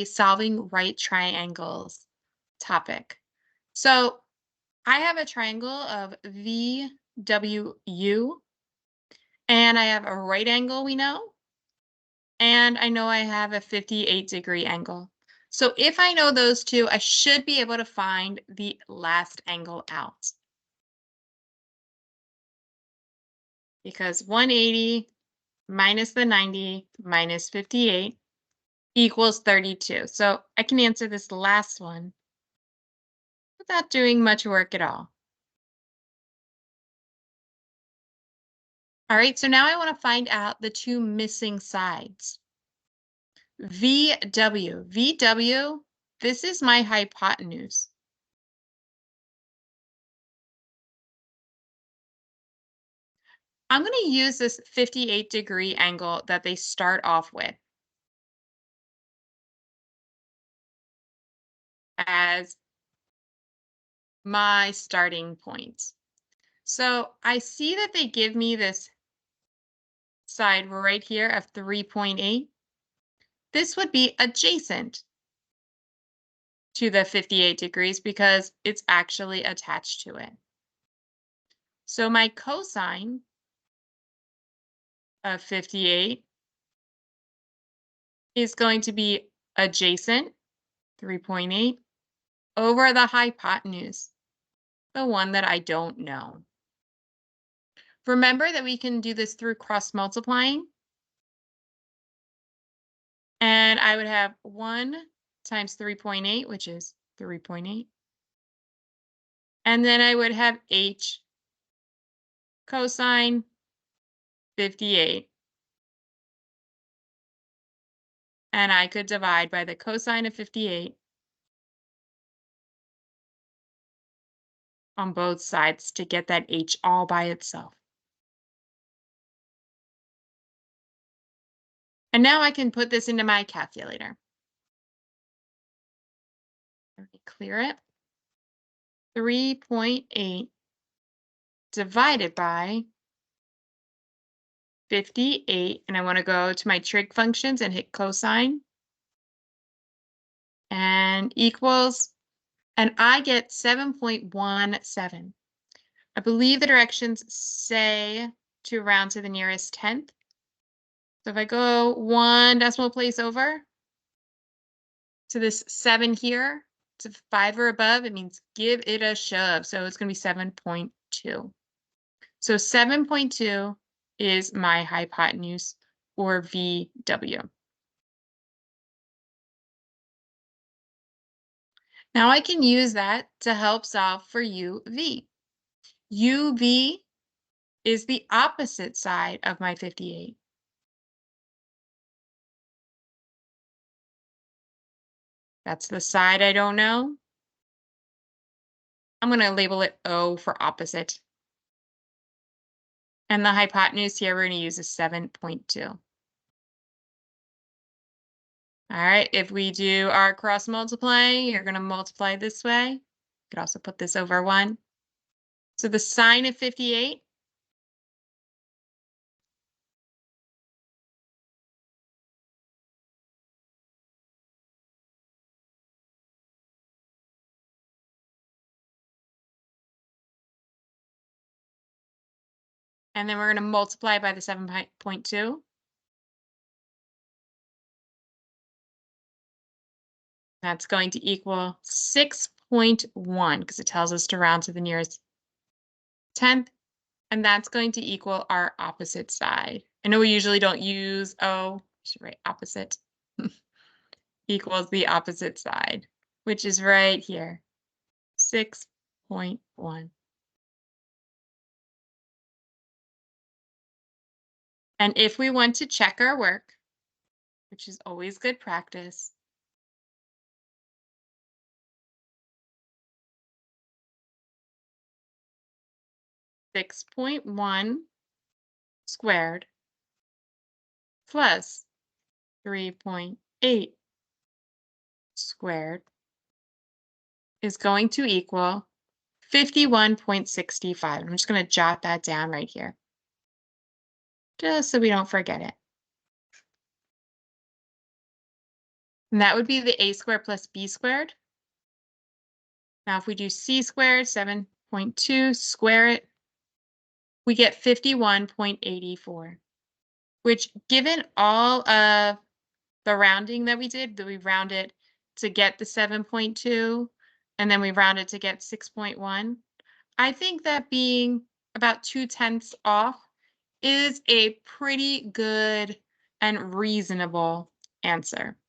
Solving right triangles topic. So I have a triangle of VWU, and I have a right angle, we know, and I know I have a 58-degree angle. So if I know those two, I should be able to find the last angle out. Because 180 minus the 90 minus 58 equals 32. So I can answer this last one without doing much work at all. All right, so now I want to find out the two missing sides. VW, this is my hypotenuse. I'm going to use this 58-degree angle that they start off with as my starting point. So I see that they give me this side right here of 3.8. This would be adjacent to the 58 degrees because it's actually attached to it. So my cosine of 58 is going to be adjacent, 3.8, over the hypotenuse, the one that I don't know. Remember that we can do this through cross multiplying. And I would have 1 times 3.8, which is 3.8. And then I would have h cosine 58. And I could divide by the cosine of 58 on both sides to get that h all by itself. And now I can put this into my calculator. Let me clear it. 3.8 divided by 58, and I want to go to my trig functions and hit cosine, and equals, and I get 7.17. I believe the directions say to round to the nearest tenth. So if I go 1 decimal place over to this 7 here, to 5 or above, it means give it a shove. So it's going to be 7.2. So 7.2 is my hypotenuse, or VW. Now I can use that to help solve for UV. UV is the opposite side of my 58. That's the side I don't know. I'm going to label it O for opposite. And the hypotenuse here we're going to use is 7.2. All right, if we do our cross multiplying, you're going to multiply this way. You could also put this over 1. So the sine of 58 and then we're going to multiply by the 7.2. That's going to equal 6.1 because it tells us to round to the nearest tenth, and that's going to equal our opposite side. I know we usually don't use O, I should write opposite, equals the opposite side, which is right here, 6.1. And if we want to check our work, which is always good practice, (6.1) squared plus 3.8 squared is going to equal 51.65. I'm just going to jot that down right here, just so we don't forget it. And that would be the a squared plus b squared. Now, if we do c squared, 7.2, square it, we get 51.84, which given all of the rounding that we did, that we rounded to get the 7.2, and then we rounded to get 6.1, I think that being about 2/10 off is a pretty good and reasonable answer.